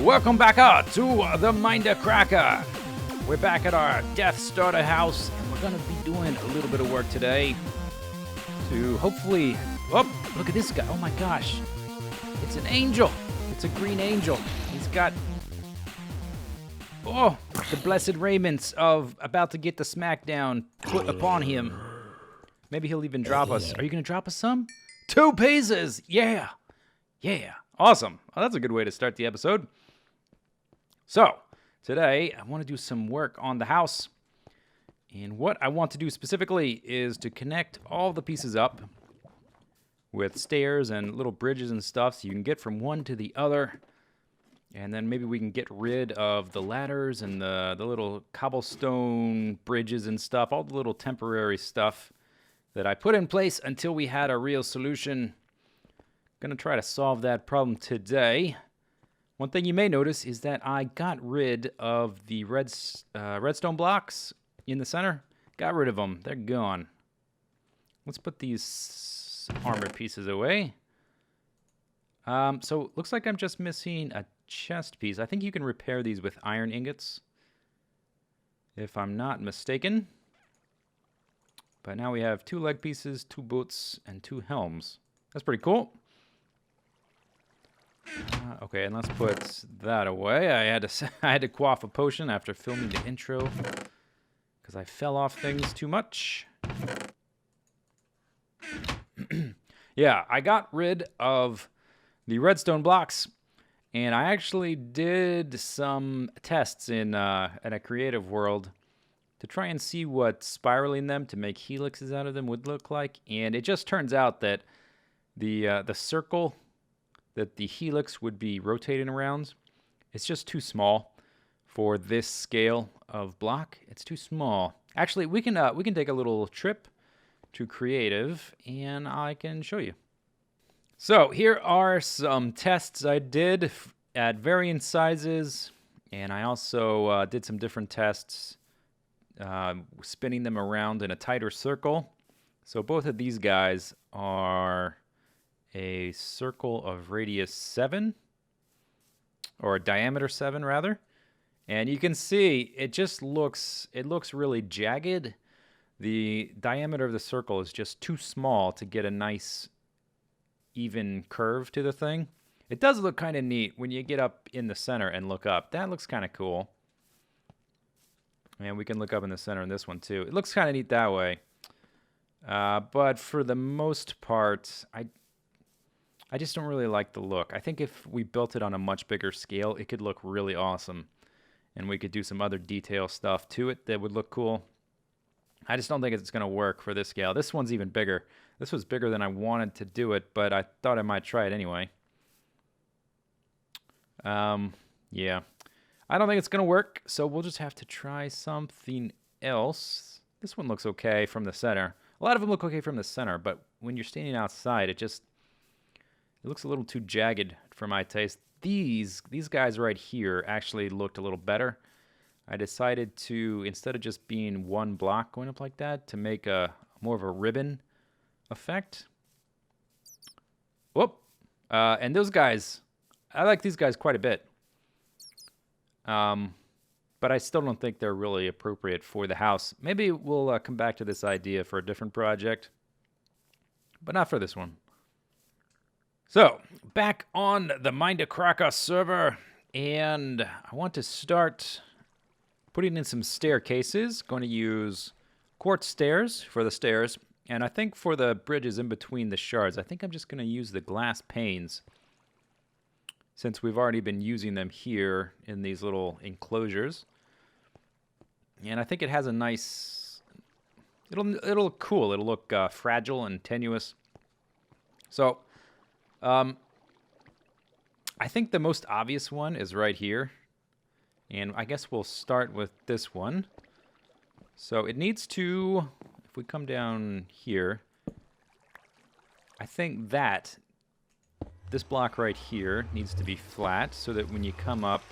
Welcome back to the Mindcrack. We're back at our Death Starter house, and we're gonna be doing a little bit of work today to hopefully. Oh, look at this guy! Oh my gosh, it's an angel. It's a green angel. He's got the blessed raiments of about to get the smackdown put upon him. Maybe he'll even drop us. Are you gonna drop us some? 2 pieces. Yeah. Awesome. Well, that's a good way to start the episode. So, today I want to do some work on the house. And what I want to do specifically is to connect all the pieces up with stairs and little bridges and stuff so you can get from one to the other. And then maybe we can get rid of the ladders and the little cobblestone bridges and stuff, all the little temporary stuff that I put in place until we had a real solution. Gonna try to solve that problem today. One thing you may notice is that I got rid of the redstone blocks in the center. Got rid of them. They're gone. Let's put these armor pieces away. So looks like I'm just missing a chest piece. I think you can repair these with iron ingots, if I'm not mistaken. But now we have 2 leg pieces, 2 boots, and 2 helms. That's pretty cool. Okay, and let's put that away. I had to quaff a potion after filming the intro because I fell off things too much. Yeah, I got rid of the redstone blocks, and I actually did some tests in a creative world to try and see what spiraling them to make helixes out of them would look like. And it just turns out that the circle that the helix would be rotating around, it's just too small for this scale of block. It's too small. Actually, we can take a little trip to creative, and I can show you. So here are some tests I did at varying sizes, and I also did some different tests spinning them around in a tighter circle. So both of these guys are a circle of radius 7, or a diameter 7 rather, and you can see it looks really jagged. The diameter of the circle is just too small to get a nice even curve to the thing. It does look kind of neat when you get up in the center and look up. That looks kind of cool. And we can look up in the center in this one too. It looks kind of neat that way. But for the most part, I just don't really like the look. I think if we built it on a much bigger scale, it could look really awesome. And we could do some other detail stuff to it that would look cool. I just don't think it's going to work for this scale. This one's even bigger. This was bigger than I wanted to do it, but I thought I might try it anyway. Yeah. I don't think it's going to work, so we'll just have to try something else. This one looks okay from the center. A lot of them look okay from the center, but when you're standing outside, it looks a little too jagged for my taste. These guys right here actually looked a little better. I decided to, instead of just being one block going up like that, to make more of a ribbon effect. Whoop! And those guys, I like these guys quite a bit. But I still don't think they're really appropriate for the house. Maybe we'll come back to this idea for a different project, but not for this one. So, back on the Mindcrack server, and I want to start putting in some staircases. Going to use quartz stairs for the stairs, and I think for the bridges in between the shards, I think I'm just going to use the glass panes, since we've already been using them here in these little enclosures. And I think it has a nice, it'll look cool. It'll look fragile and tenuous. So, I think the most obvious one is right here. And I guess we'll start with this one. So it needs to, if we come down here, I think that this block right here needs to be flat so that when you come up,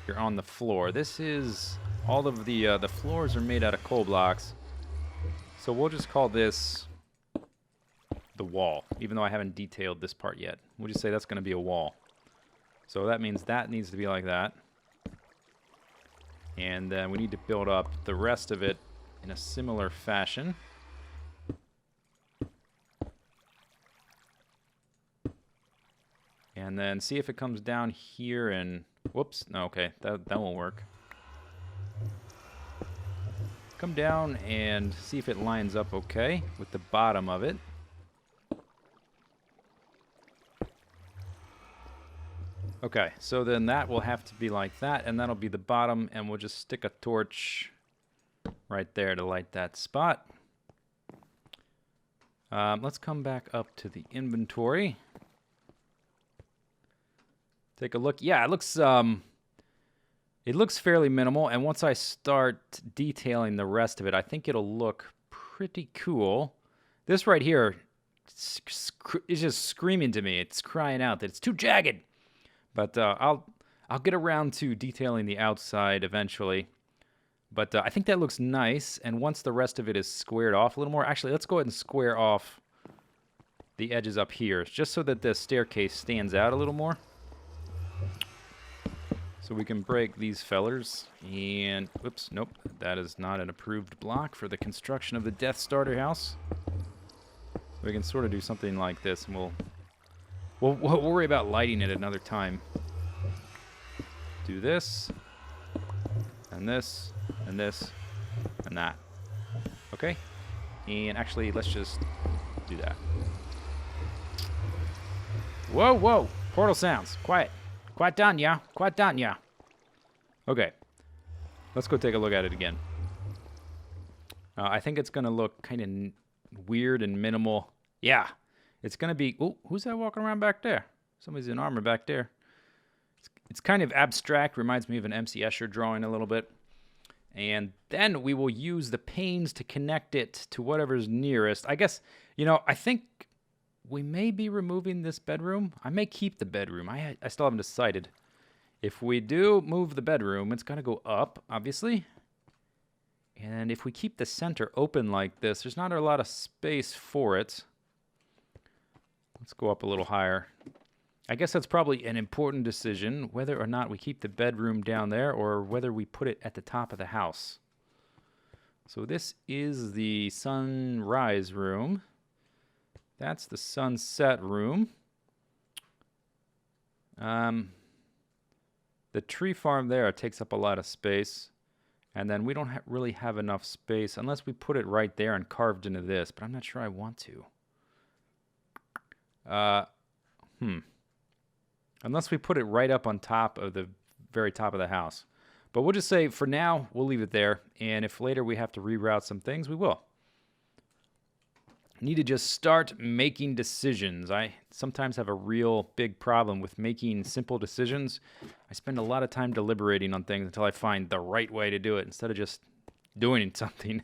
you're on the floor. This is, all of the floors are made out of coal blocks. So we'll just call this the wall, even though I haven't detailed this part yet. We'll just say that's going to be a wall. So that means that needs to be like that. And then we need to build up the rest of it in a similar fashion. And then see if it comes down here and... Whoops. No, okay. That won't work. Come down and see if it lines up okay with the bottom of it. Okay, so then that will have to be like that, and that'll be the bottom, and we'll just stick a torch right there to light that spot. Let's come back up to the inventory. Take a look. Yeah, it looks fairly minimal, and once I start detailing the rest of it, I think it'll look pretty cool. This right here is just screaming to me. It's crying out that it's too jagged. But I'll get around to detailing the outside eventually. But I think that looks nice. And once the rest of it is squared off a little more... Actually, let's go ahead and square off the edges up here, just so that the staircase stands out a little more. So we can break these fellers. And... Whoops, nope. That is not an approved block for the construction of the Death Starter house. We can sort of do something like this, and we'll worry about lighting it another time. Do this, and this, and this, and that. Okay? And actually, let's just do that. Whoa, whoa! Portal sounds. Quiet. Quiet down, yeah. Quiet down, yeah. Okay. Let's go take a look at it again. I think it's going to look kind of weird and minimal. Yeah. It's going to be... Oh, who's that walking around back there? Somebody's in armor back there. It's kind of abstract. Reminds me of an MC Escher drawing a little bit. And then we will use the panes to connect it to whatever's nearest. I guess, you know, I think we may be removing this bedroom. I may keep the bedroom. I still haven't decided. If we do move the bedroom, it's going to go up, obviously. And if we keep the center open like this, there's not a lot of space for it. Let's go up a little higher. I guess that's probably an important decision, whether or not we keep the bedroom down there or whether we put it at the top of the house. So this is the sunrise room. That's the sunset room. The tree farm there takes up a lot of space. And then we don't really have enough space unless we put it right there and carved into this. But I'm not sure I want to. Unless we put it right up on top of the very top of the house. But we'll just say, for now, we'll leave it there. And if later we have to reroute some things, we will. Need to just start making decisions. I sometimes have a real big problem with making simple decisions. I spend a lot of time deliberating on things until I find the right way to do it instead of just doing something.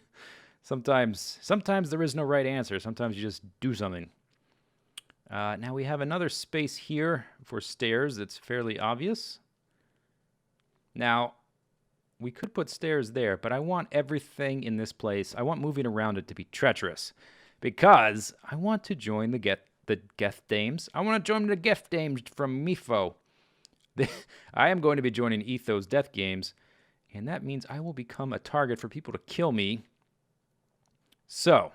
Sometimes there is no right answer. Sometimes you just do something. Now we have another space here for stairs that's fairly obvious. Now, we could put stairs there, but I want everything in this place, I want moving around it to be treacherous. Because I want to join the Geth Dames. I want to join the Geth Dames from Mifo. I am going to be joining Etho's Death Games, and that means I will become a target for people to kill me. So,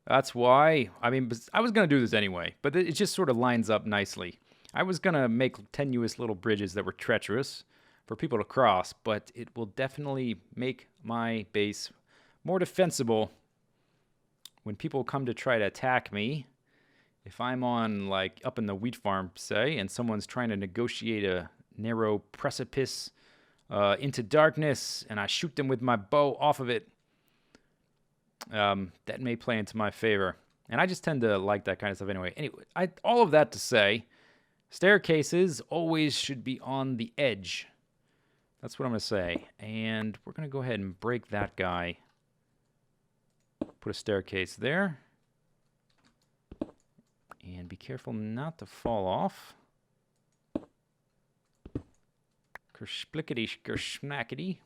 that's why, I mean, I was going to do this anyway, but it just sort of lines up nicely. I was going to make tenuous little bridges that were treacherous for people to cross, but it will definitely make my base more defensible when people come to try to attack me. If I'm on, like, up in the wheat farm, say, and someone's trying to negotiate a narrow precipice into darkness, and I shoot them with my bow off of it, that may play into my favor. And I just tend to like that kind of stuff anyway. Anyway, all of that to say, staircases always should be on the edge. That's what I'm going to say. And we're going to go ahead and break that guy. Put a staircase there. And be careful not to fall off. Kersplickety, kerschmackety.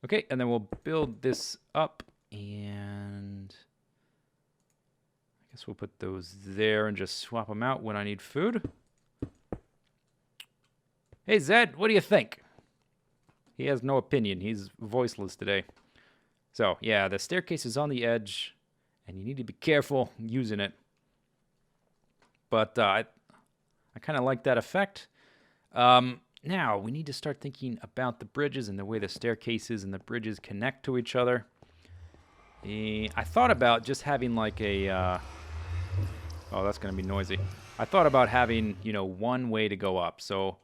Okay, and then we'll build this up. And I guess we'll put those there and just swap them out when I need food. Hey, Zed, what do you think? He has no opinion. He's voiceless today. So, yeah, the staircase is on the edge, and you need to be careful using it. But I kind of like that effect. Now, we need to start thinking about the bridges and the way the staircases and the bridges connect to each other. I thought about just having like a... oh, that's going to be noisy. I thought about having, you know, one way to go up. So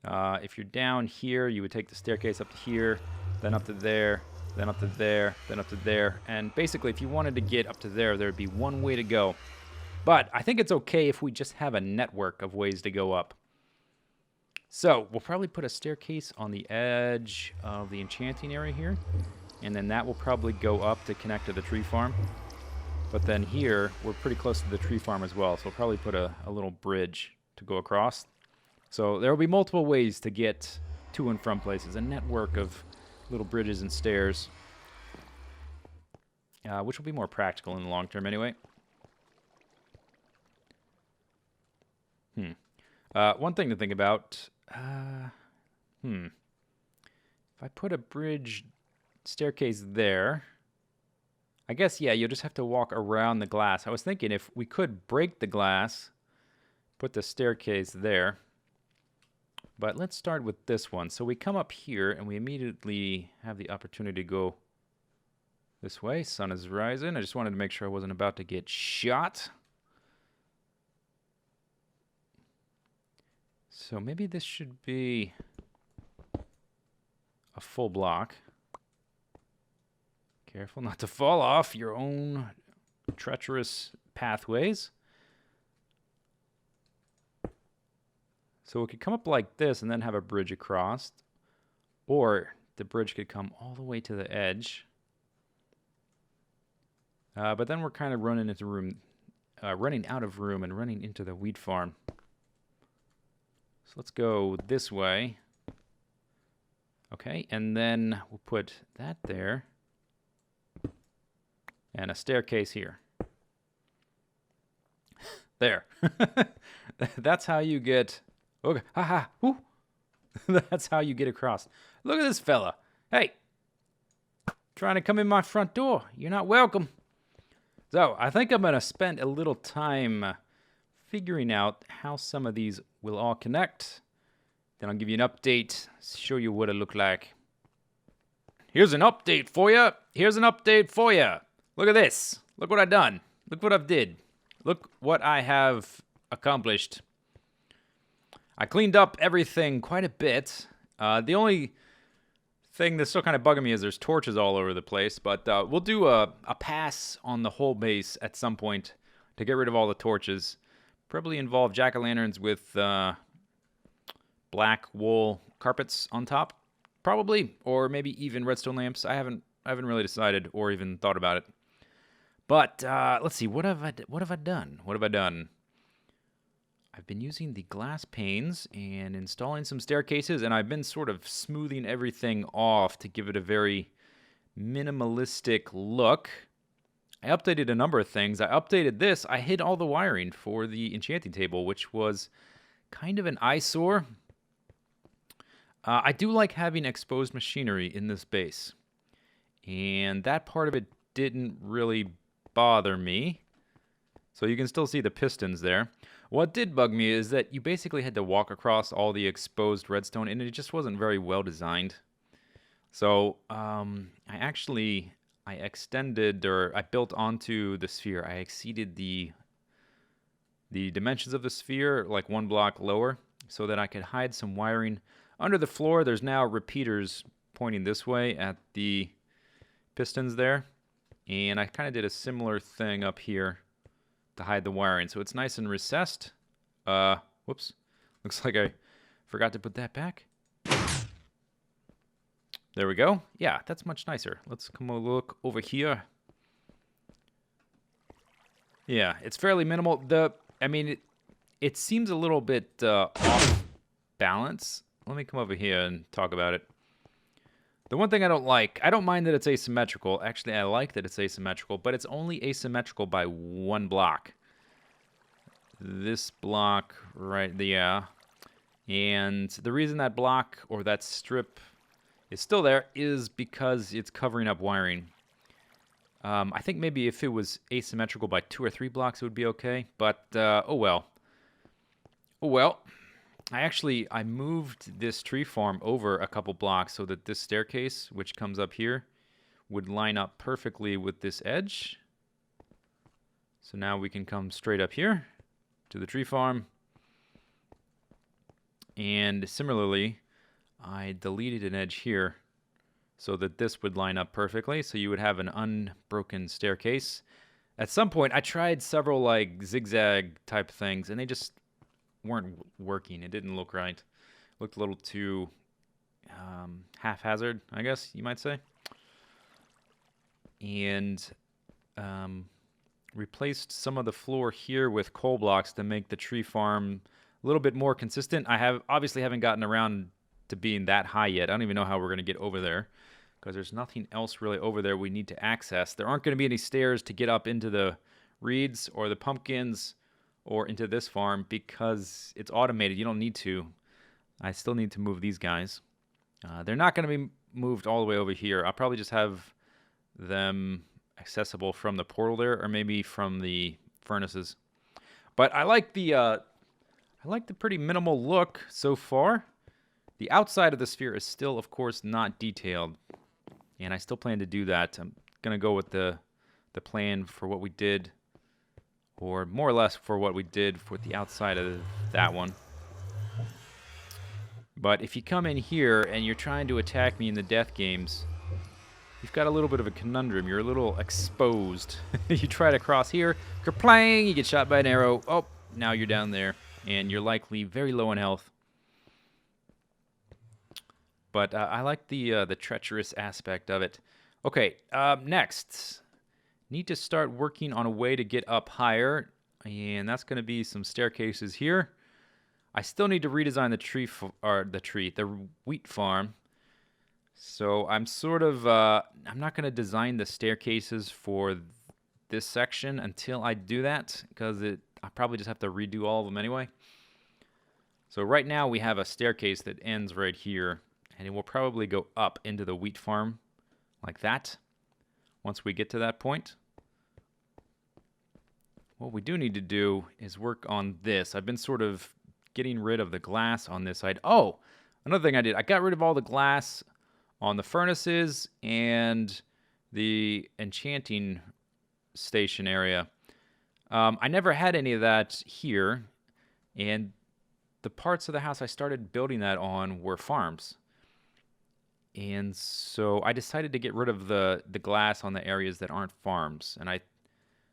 if you're down here, you would take the staircase up to here, then up to there, then up to there, then up to there. And basically, if you wanted to get up to there, there would be one way to go. But I think it's okay if we just have a network of ways to go up. So we'll probably put a staircase on the edge of the enchanting area here. And then that will probably go up to connect to the tree farm. But then here, we're pretty close to the tree farm as well. So we'll probably put a little bridge to go across. So there will be multiple ways to get to and from places. A network of little bridges and stairs. Which will be more practical in the long term anyway. One thing to think about. If I put a bridge staircase there, I guess, yeah, you'll just have to walk around the glass. I was thinking if we could break the glass, put the staircase there. But let's start with this one. So we come up here and we immediately have the opportunity to go this way. Sun is rising. I just wanted to make sure I wasn't about to get shot. So maybe this should be a full block. Careful not to fall off your own treacherous pathways. So it could come up like this and then have a bridge across. Or the bridge could come all the way to the edge. But then we're kind of running out of room and running into the wheat farm. So let's go this way. Okay, and then we'll put that there. And a staircase here. There. That's how you get... Okay, haha, whoo. That's how you get across. Look at this fella. Hey, trying to come in my front door. You're not welcome. So, I think I'm going to spend a little time figuring out how some of these will all connect. Then I'll give you an update, show you what it looked like. Here's an update for you. Here's an update for you. Look at this. Look what I've done. Look what I've did. Look what I have accomplished. I cleaned up everything quite a bit. The only thing that's still kind of bugging me is there's torches all over the place. But we'll do a pass on the whole base at some point to get rid of all the torches. Probably involve jack-o'-lanterns with black wool carpets on top. Probably. Or maybe even redstone lamps. I haven't really decided or even thought about it. But let's see. What have I done? What have I done? I've been using the glass panes and installing some staircases, and I've been sort of smoothing everything off to give it a very minimalistic look. I updated a number of things. I updated this. I hid all the wiring for the enchanting table, which was kind of an eyesore. I do like having exposed machinery in this base, and that part of it didn't really bother me. So you can still see the pistons there. What did bug me is that you basically had to walk across all the exposed redstone, and it just wasn't very well designed. So I extended, or I built onto the sphere. I exceeded the dimensions of the sphere like one block lower so that I could hide some wiring under the floor. There's now repeaters pointing this way at the pistons there. And I kind of did a similar thing up here to hide the wiring. So it's nice and recessed. Whoops. Looks like I forgot to put that back. There we go. Yeah, that's much nicer. Let's come look over here. Yeah, it's fairly minimal. It seems a little bit off balance. Let me come over here and talk about it. The one thing I don't mind that it's asymmetrical. Actually, I like that it's asymmetrical, but it's only asymmetrical by one block. This block right there. And the reason that block or that strip is still there is because it's covering up wiring. I think maybe if it was asymmetrical by 2 or 3 blocks, it would be okay. But, oh well. Oh well. I moved this tree farm over a couple blocks so that this staircase, which comes up here, would line up perfectly with this edge. So now we can come straight up here to the tree farm. And similarly, I deleted an edge here so that this would line up perfectly. So you would have an unbroken staircase. At some point, I tried several like zigzag type things, and they just weren't working. It didn't look right. It looked a little too haphazard, I guess you might say. And replaced some of the floor here with coal blocks to make the tree farm a little bit more consistent. I obviously haven't gotten around to being that high yet. I don't even know how we're going to get over there because there's nothing else really over there we need to access. There aren't going to be any stairs to get up into the reeds or the pumpkins or into this farm because it's automated. You don't need to. I still need to move these guys. They're not going to be moved all the way over here. I'll probably just have them accessible from the portal there or maybe from the furnaces. But I like the pretty minimal look so far. The outside of the sphere is still, of course, not detailed. And I still plan to do that. I'm going to go with the plan for what we did, or more or less for what we did for the outside of that one. But if you come in here and you're trying to attack me in the death games, you've got a little bit of a conundrum. You're a little exposed. You try to cross here, kerplang, you get shot by an arrow. Oh, now you're down there. And you're likely very low in health. But I like the treacherous aspect of it. Okay, next. Need to start working on a way to get up higher. And that's going to be some staircases here. I still need to redesign the wheat farm. So I'm sort of, I'm not going to design the staircases for this section until I do that, because I probably just have to redo all of them anyway. So right now we have a staircase that ends right here, and it will probably go up into the wheat farm like that once we get to that point. What we do need to do is work on this. I've been sort of getting rid of the glass on this side. Oh, another thing I did, I got rid of all the glass on the furnaces and the enchanting station area. I never had any of that here, and the parts of the house I started building that on were farms. And so I decided to get rid of the glass on the areas that aren't farms. And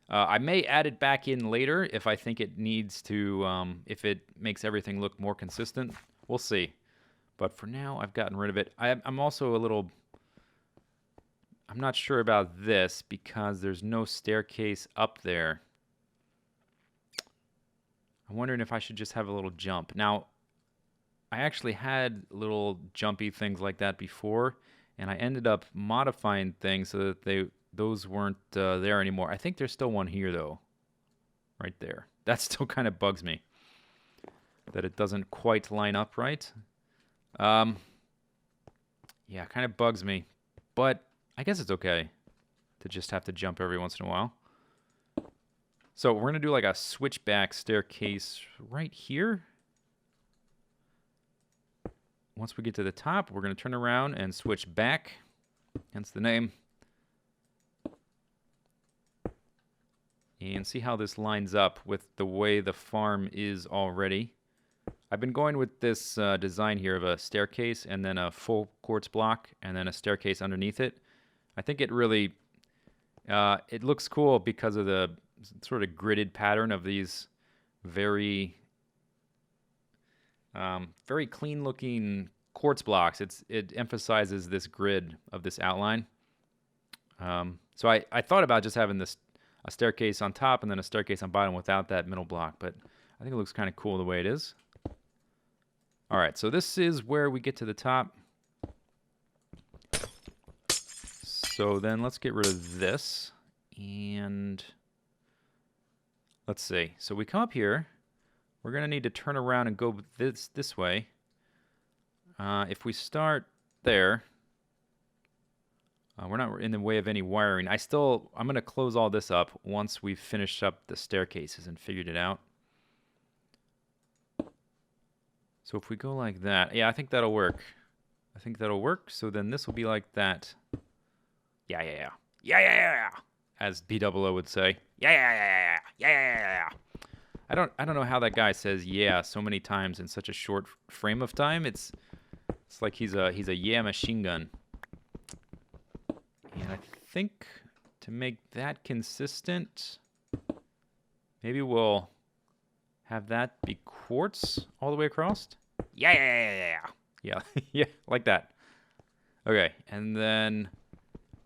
I may add it back in later if I think it needs to, if it makes everything look more consistent. We'll see. But for now, I've gotten rid of it. I'm also a little... I'm not sure about this because there's no staircase up there. I'm wondering if I should just have a little jump. Now, I actually had little jumpy things like that before, and I ended up modifying things so that those weren't there anymore. I think there's still one here, though. Right there. That still kind of bugs me. That it doesn't quite line up right. Yeah, it kind of bugs me. But I guess it's okay to just have to jump every once in a while. So we're going to do like a switchback staircase right here. Once we get to the top, we're going to turn around and switch back. Hence the name. And see how this lines up with the way the farm is already. I've been going with this design here of a staircase and then a full quartz block and then a staircase underneath it. I think it really, it looks cool because of the sort of gridded pattern of these very clean looking quartz blocks. It emphasizes this grid of this outline. So I thought about just having a staircase on top and then a staircase on bottom without that middle block, but I think it looks kind of cool the way it is. All right, so this is where we get to the top. So then let's get rid of this and let's see. So we come up here, we're going to need to turn around and go this way. If we start there, we're not in the way of any wiring. I'm going to close all this up once we've finished up the staircases and figured it out. So if we go like that, yeah, I think that'll work. I think that'll work. So then this will be like that. Yeah, yeah, yeah. Yeah, yeah, yeah, yeah. As B00 would say. Yeah, yeah, yeah, yeah, yeah, yeah, yeah, yeah. I don't know how that guy says yeah so many times in such a short frame of time. It's like he's a yeah machine gun. And I think to make that consistent, maybe we'll have that be quartz all the way across. Yeah, yeah, yeah, yeah, yeah. Yeah, yeah, like that. Okay, and then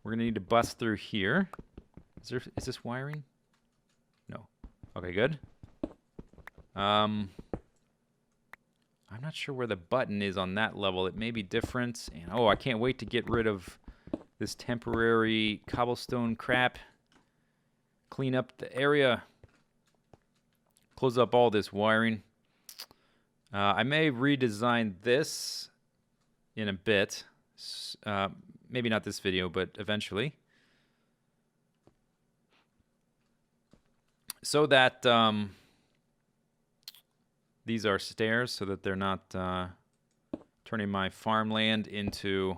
we're gonna need to bust through here. Is this wiring? No. Okay, good. I'm not sure where the button is on that level. It may be different. And oh, I can't wait to get rid of this temporary cobblestone crap. Clean up the area. Close up all this wiring. I may redesign this in a bit. Maybe not this video, but eventually. So that these are stairs, so that they're not turning my farmland into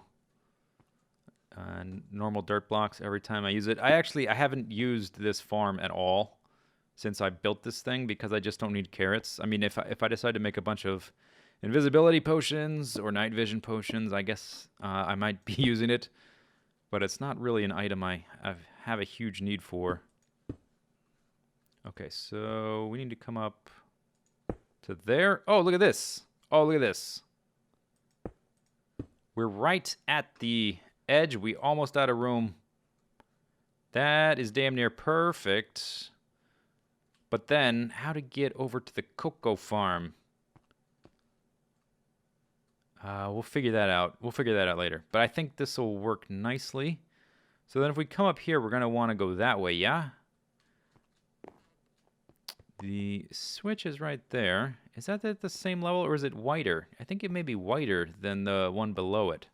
normal dirt blocks every time I use it. I haven't used this farm at all since I built this thing because I just don't need carrots. I mean, if I decide to make a bunch of invisibility potions or night vision potions, I guess I might be using it, but it's not really an item I have a huge need for. Okay, so we need to come up to there. Oh, look at this. Oh, look at this. We're right at the edge. We almost out of room. That is damn near perfect. But then, how to get over to the cocoa farm? We'll figure that out. We'll figure that out later. But I think this will work nicely. So then if we come up here, we're going to want to go that way, yeah? The switch is right there. Is that at the same level or is it wider? I think it may be wider than the one below it.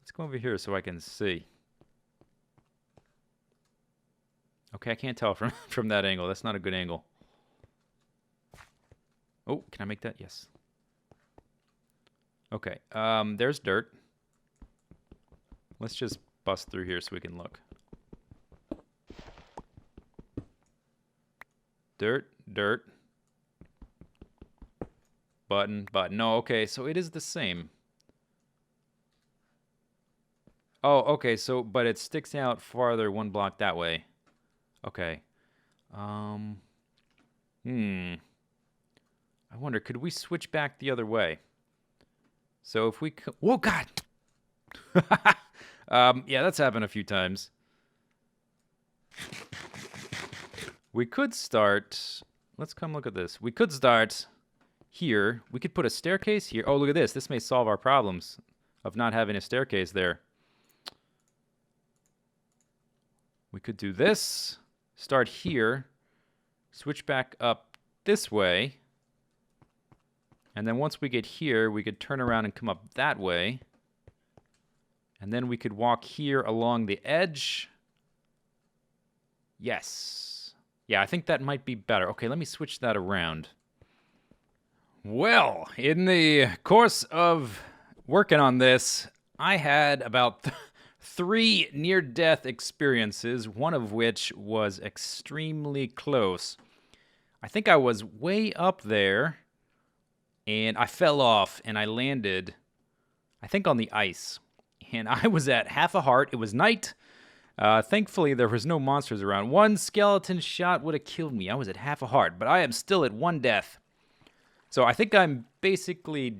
Let's go over here so I can see. Okay, I can't tell from that angle. That's not a good angle. Oh, can I make that? Yes. Okay, there's dirt. Let's just bust through here so we can look. Dirt, dirt. Button, button. No, okay, so it is the same. Oh, okay, so, but it sticks out farther one block that way. Okay. I wonder, could we switch back the other way? So if we... Whoa, God! Yeah, that's happened a few times. We could start... Let's come look at this. We could start here. We could put a staircase here. Oh, look at this. This may solve our problems of not having a staircase there. We could do this. Start here. Switch back up this way. And then once we get here, we could turn around and come up that way. And then we could walk here along the edge. Yes. Yeah, I think that might be better. Okay, let me switch that around. Well, in the course of working on this, I had about 3 near-death experiences, one of which was extremely close. I think I was way up there, and I fell off, and I landed, I think, on the ice. And I was at half a heart. It was night. Thankfully, there was no monsters around. 1 skeleton shot would have killed me. I was at half a heart, but I am still at 1 death. So I think I'm basically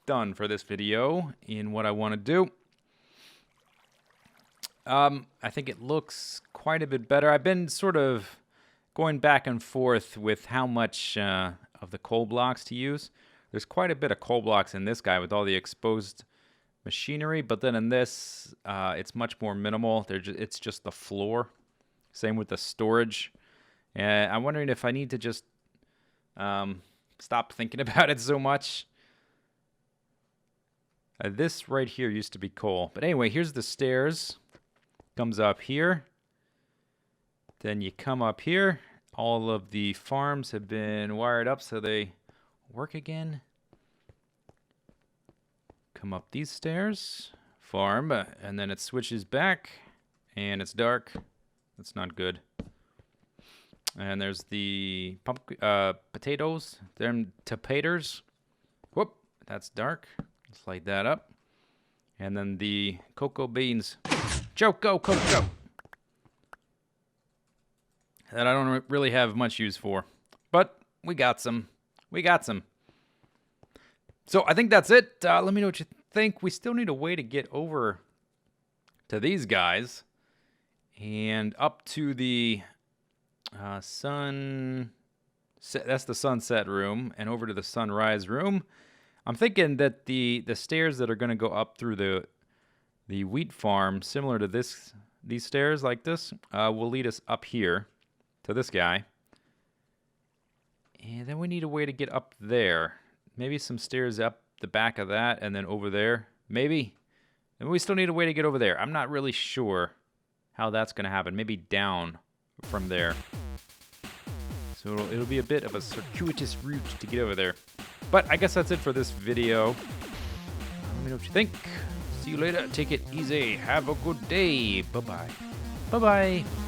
done for this video in what I want to do. I think it looks quite a bit better. I've been sort of going back and forth with how much of the coal blocks to use. There's quite a bit of coal blocks in this guy with all the exposed machinery, but then in this, it's much more minimal. It's just the floor. Same with the storage. And I'm wondering if I need to just Stop thinking about it so much. This right here used to be coal. But anyway, here's the stairs. Comes up here. Then you come up here. All of the farms have been wired up so they work again. Come up these stairs. Farm. And then it switches back. And it's dark. That's not good. And there's the potatoes. Them tapaters. Whoop. That's dark. Let's light that up. And then the cocoa beans. Choco cocoa. That I don't really have much use for. But we got some. We got some. So I think that's it. Let me know what you think. We still need a way to get over to these guys. And up to the sun. That's the sunset room. And over to the sunrise room. I'm thinking that the stairs that are going to go up through the wheat farm, similar to these stairs like this, will lead us up here to this guy. And then we need a way to get up there. Maybe some stairs up the back of that and then over there. Maybe. And we still need a way to get over there. I'm not really sure how that's going to happen. Maybe down from there. So it'll be a bit of a circuitous route to get over there. But I guess that's it for this video. Let me know what you think. See you later. Take it easy. Have a good day. Bye-bye. Bye-bye.